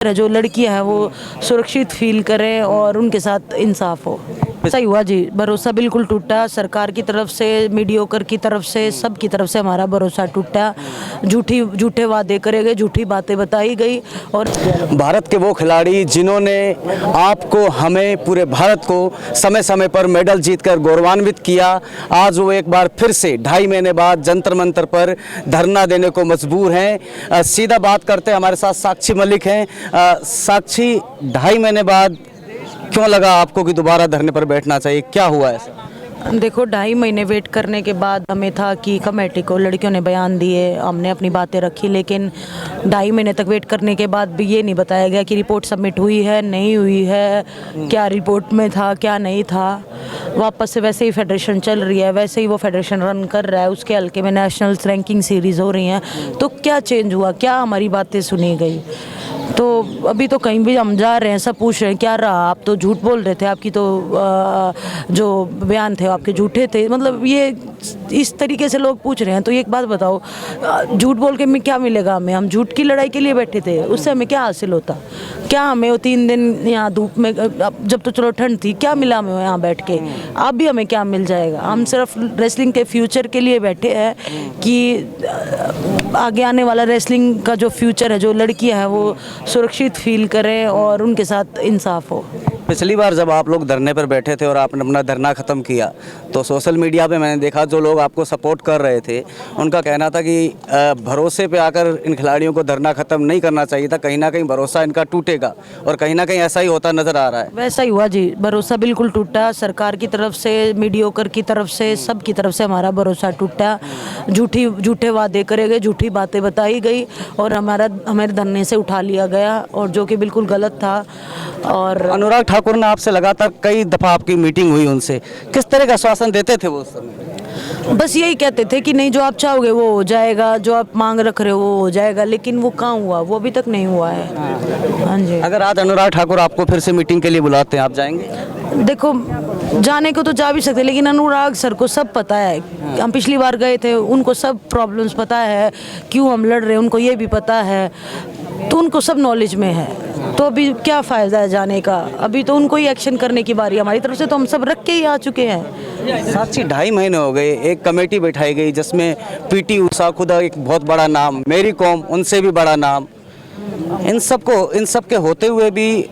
जो लड़कियां हैं वो सुरक्षित फील करें और उनके साथ इंसाफ हो। सही हुआ जी, भरोसा बिल्कुल टूटा। सरकार की तरफ से, मीडियोकर की तरफ से, सब की तरफ से हमारा भरोसा टूटा। झूठे वादे करे गए, झूठी बातें बताई गई। और भारत के वो खिलाड़ी जिन्होंने आपको, हमें, पूरे भारत को समय समय पर मेडल जीतकर गौरवान्वित किया, आज वो एक बार फिर से 2.5 महीने बाद जंतर मंतर पर धरना देने को मजबूर हैं। सीधा बात करते हैं, हमारे साथ साक्षी मलिक हैं। साक्षी, 2.5 महीने बाद क्यों लगा आपको कि दोबारा धरने पर बैठना चाहिए, क्या हुआ ऐसा? देखो, 2.5 महीने वेट करने के बाद हमें था कि कमेटी को लड़कियों ने बयान दिए, हमने अपनी बातें रखी, लेकिन 2.5 महीने तक वेट करने के बाद भी ये नहीं बताया गया कि रिपोर्ट सबमिट हुई है, नहीं हुई है, क्या रिपोर्ट में था, क्या नहीं था। वापस से वैसे ही फेडरेशन चल रही है, वैसे ही वो फेडरेशन रन कर रहा है, उसके हल्के में नेशनल रैंकिंग सीरीज़ हो रही हैं। तो क्या चेंज हुआ, क्या हमारी बातें सुनी गई? तो अभी तो कहीं भी हम जा रहे हैं, सब पूछ रहे हैं क्या रहा, आप तो झूठ बोल रहे थे, आपकी तो जो बयान थे आपके झूठे थे। मतलब ये इस तरीके से लोग पूछ रहे हैं। तो एक बात बताओ, झूठ बोल के क्या मिलेगा हमें? हम झूठ की लड़ाई के लिए बैठे थे, उससे हमें क्या हासिल होता? क्या हमें वो 3 दिन यहाँ धूप में, जब तो चलो ठंड थी, क्या मिला हमें यहाँ बैठ के? अब भी हमें क्या मिल जाएगा? हम सिर्फ रेसलिंग के फ्यूचर के लिए बैठे हैं कि आगे आने वाला रेसलिंग का जो फ्यूचर है, जो लड़कियां हैं वो सुरक्षित फील करें और उनके साथ इंसाफ हो। पिछली बार जब आप लोग धरने पर बैठे थे और आपने अपना धरना ख़त्म किया, तो सोशल मीडिया पे मैंने देखा जो लोग आपको सपोर्ट कर रहे थे, उनका कहना था कि भरोसे पे आकर इन खिलाड़ियों को धरना ख़त्म नहीं करना चाहिए था, कहीं ना कहीं भरोसा इनका टूटेगा, और कहीं ना कहीं ऐसा ही होता नज़र आ रहा है। वैसा ही हुआ जी, भरोसा बिल्कुल टूटा। सरकार की तरफ से, मीडियोकर की तरफ से, सब की तरफ से हमारा भरोसा टूटा। झूठे वादे करे गए, झूठी बातें बताई गई और हमारे धरने से उठा लिया गया, और जो कि बिल्कुल गलत था। और अनुराग ठाकुर ने आपसे लगातार कई दफ़ा आपकी मीटिंग हुई, उनसे किस तरह का आश्वासन देते थे वो उस समय? बस यही कहते थे कि नहीं, जो आप चाहोगे वो हो जाएगा, जो आप मांग रख रहे हो वो हो जाएगा, लेकिन वो कहाँ हुआ? वो अभी तक नहीं हुआ है। हाँ जी। अगर आज अनुराग ठाकुर आपको फिर से मीटिंग के लिए बुलाते हैं, आप जाएंगे? देखो, जाने को तो जा भी सकते, लेकिन अनुराग सर को सब पता है। हम पिछली बार गए थे, उनको सब प्रॉब्लम्स पता है, क्यों हम लड़ रहे हैं उनको ये भी पता है, तो उनको सब नॉलेज में है। तो अभी क्या फ़ायदा है जाने का? अभी तो उनको ही एक्शन करने की बारी है। हमारी तरफ से तो हम सब रख के ही आ चुके हैं। साक्षी, 2.5 महीने हो गए, एक कमेटी बैठाई गई जिसमें पीटी उषा, खुद एक बहुत बड़ा नाम, मेरी कॉम उनसे भी बड़ा नाम, इन सब के होते हुए भी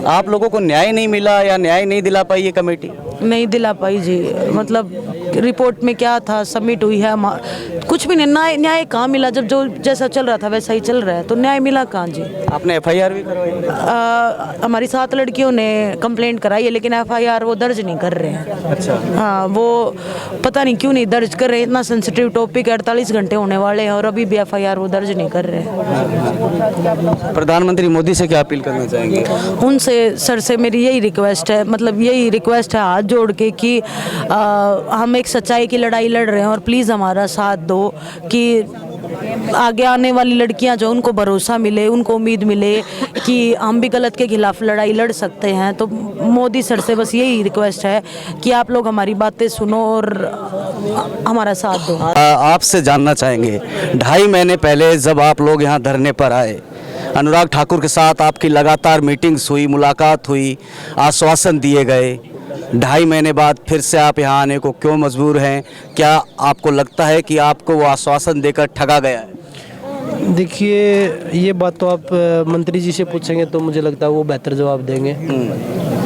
आप लोगों को न्याय नहीं मिला या न्याय नहीं दिला पाई ये कमेटी? नहीं दिला पाई जी। मतलब रिपोर्ट में क्या था, सबमिट हुई है, कुछ भी नहीं। न्याय कहाँ मिला? जब जो जैसा चल रहा था वैसा ही चल रहा है, तो न्याय मिला कहाँ जी? आपने FIR भी करवाई? हमारी 7 लड़कियों ने कंप्लेंट कराई है, लेकिन FIR वो दर्ज नहीं कर रहे हैं। अच्छा। हाँ, वो पता नहीं क्यों नहीं दर्ज कर रहे। इतना सेंसिटिव टॉपिक, 48 घंटे होने वाले हैं और अभी भी FIR वो दर्ज नहीं कर रहे हैं। प्रधानमंत्री मोदी से क्या अपील करना चाहेंगे? उनसे, सर से मेरी यही रिक्वेस्ट है, मतलब यही रिक्वेस्ट है हाथ जोड़ के कि हम एक सच्चाई की लड़ाई लड़ रहे हैं और प्लीज़ हमारा साथ दो कि आगे आने वाली लड़कियां जो, उनको भरोसा मिले, उनको उम्मीद मिले कि हम भी गलत के खिलाफ लड़ाई लड़ सकते हैं। तो मोदी सर से बस यही रिक्वेस्ट है कि आप लोग हमारी बातें सुनो और हमारा साथ दो। आपसे जानना चाहेंगे, 2.5 महीने पहले जब आप लोग यहाँ धरने पर आए, अनुराग ठाकुर के साथ आपकी लगातार मीटिंग्स हुई, मुलाकात हुई, आश्वासन दिए गए, 2.5 महीने बाद फिर से आप यहाँ आने को क्यों मजबूर हैं? क्या आपको लगता है कि आपको वो आश्वासन देकर ठगा गया है? देखिए, ये बात तो आप मंत्री जी से पूछेंगे तो मुझे लगता है वो बेहतर जवाब देंगे,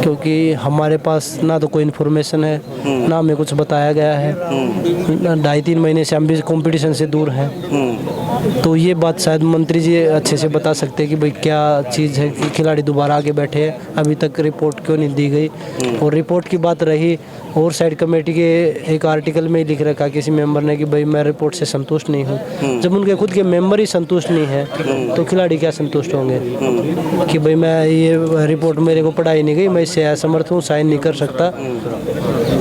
क्योंकि हमारे पास ना तो कोई इन्फॉर्मेशन है, ना हमें कुछ बताया गया है। 2.5-3 महीने से हम भी कंपटीशन से दूर हैं, तो ये बात शायद मंत्री जी अच्छे से बता सकते हैं कि भाई क्या चीज़ है कि खिलाड़ी दोबारा आगे बैठे हैं, अभी तक रिपोर्ट क्यों नहीं दी गई। और रिपोर्ट की बात रही, और साइड कमेटी के एक आर्टिकल में ही लिख रखा किसी मेंबर ने कि भाई मैं रिपोर्ट से संतुष्ट नहीं हूँ। जब उनके खुद के मेंबर ही संतुष्ट नहीं है तो खिलाड़ी क्या संतुष्ट होंगे कि भाई मैं ये रिपोर्ट मेरे को पढ़ाई नहीं गई, मैं इससे असमर्थ हूँ, साइन नहीं कर सकता।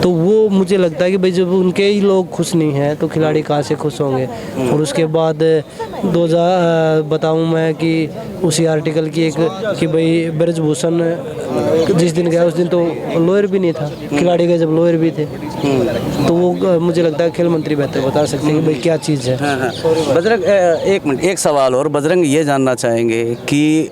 तो वो मुझे लगता है कि भाई जब उनके ही लोग खुश नहीं हैं तो खिलाड़ी कहाँ से खुश होंगे। और उसके बाद बताऊँ मैं कि उसी आर्टिकल की एक कि भाई ब्रजभूषण जिस दिन गया उस दिन तो लॉयर भी नहीं था, खिलाड़ी गए जब लॉयर भी थे। तो वो मुझे लगता है खेल मंत्री बेहतर बता सकते हैं कि भाई क्या चीज़ है। बजरंग, एक मिनट, एक सवाल और। बजरंग, ये जानना चाहेंगे कि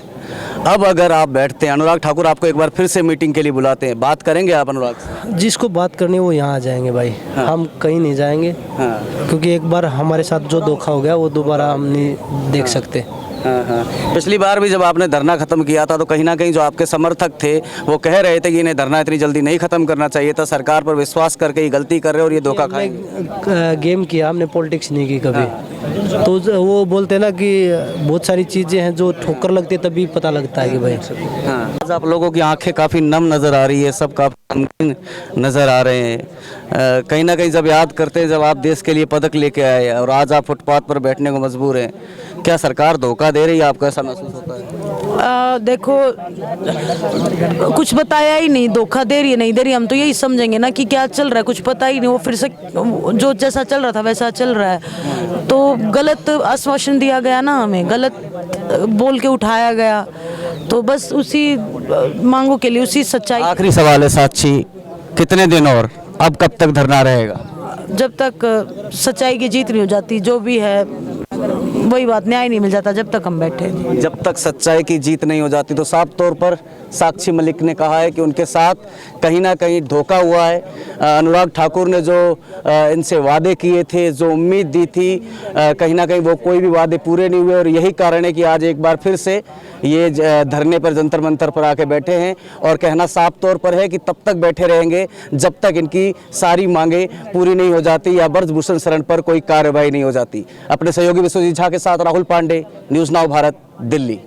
अब अगर आप बैठते हैं, अनुराग ठाकुर आपको एक बार फिर से मीटिंग के लिए बुलाते हैं, बात करेंगे आप अनुराग से? जिसको बात करनी है वो यहाँ आ जाएंगे भाई, हम कहीं नहीं जाएंगे। क्योंकि एक बार हमारे साथ जो धोखा हो गया वो दोबारा हम नहीं देख सकते। पिछली बार भी जब आपने धरना खत्म किया था तो कहीं ना कहीं जो आपके समर्थक थे वो कह रहे थे कि इन्हें धरना इतनी जल्दी नहीं खत्म करना चाहिए था, सरकार पर विश्वास करके ये गलती कर रहे और ये धोखा खाएंगे। गेम किया हमने, पॉलिटिक्स नहीं की कभी। तो वो बोलते ना कि बहुत सारी चीज़ें हैं जो ठोकर लगती है तभी पता लगता है कि भाई। आज आप लोगों की आंखें काफ़ी नम नज़र आ रही है, सब काफ़ी नमकीन नज़र आ रहे हैं। कहीं ना कहीं जब याद करते हैं जब आप देश के लिए पदक लेके आए और आज आप फुटपाथ पर बैठने को मजबूर हैं, क्या सरकार धोखा दे रही है, आपको ऐसा महसूस होता है? देखो, कुछ बताया ही नहीं, धोखा दे रही है नहीं दे रही, हम तो यही समझेंगे ना कि क्या चल रहा है, कुछ पता ही नहीं। वो फिर से जो जैसा चल रहा था वैसा चल रहा है। तो गलत आश्वासन दिया गया ना, हमें गलत बोल के उठाया गया, तो बस उसी मांगों के लिए, उसी सच्चाई। आखिरी सवाल है साक्षी, कितने दिन और, अब कब तक धरना रहेगा? जब तक सच्चाई की जीत नहीं हो जाती, जो भी है वही बात, न्याय नहीं मिल जाता, जब तक हम बैठे हैं। जब तक सच्चाई की जीत नहीं हो जाती। तो साफ तौर पर साक्षी मलिक ने कहा है कि उनके साथ कहीं ना कहीं धोखा हुआ है। अनुराग ठाकुर ने जो इनसे वादे किए थे, जो उम्मीद दी थी, कहीं ना कहीं वो कोई भी वादे पूरे नहीं हुए और यही कारण है कि आज एक बार फिर से ये धरने पर, जंतर मंतर पर आके बैठे हैं और कहना साफ तौर पर है कि तब तक बैठे रहेंगे जब तक इनकी सारी मांगे पूरी नहीं हो जाती या ब्रजभूषण शरण पर कोई कार्रवाई नहीं हो जाती। अपने सहयोगी विश्वजीत झा के साथ राहुल पांडे, न्यूज़ नाउ भारत, दिल्ली।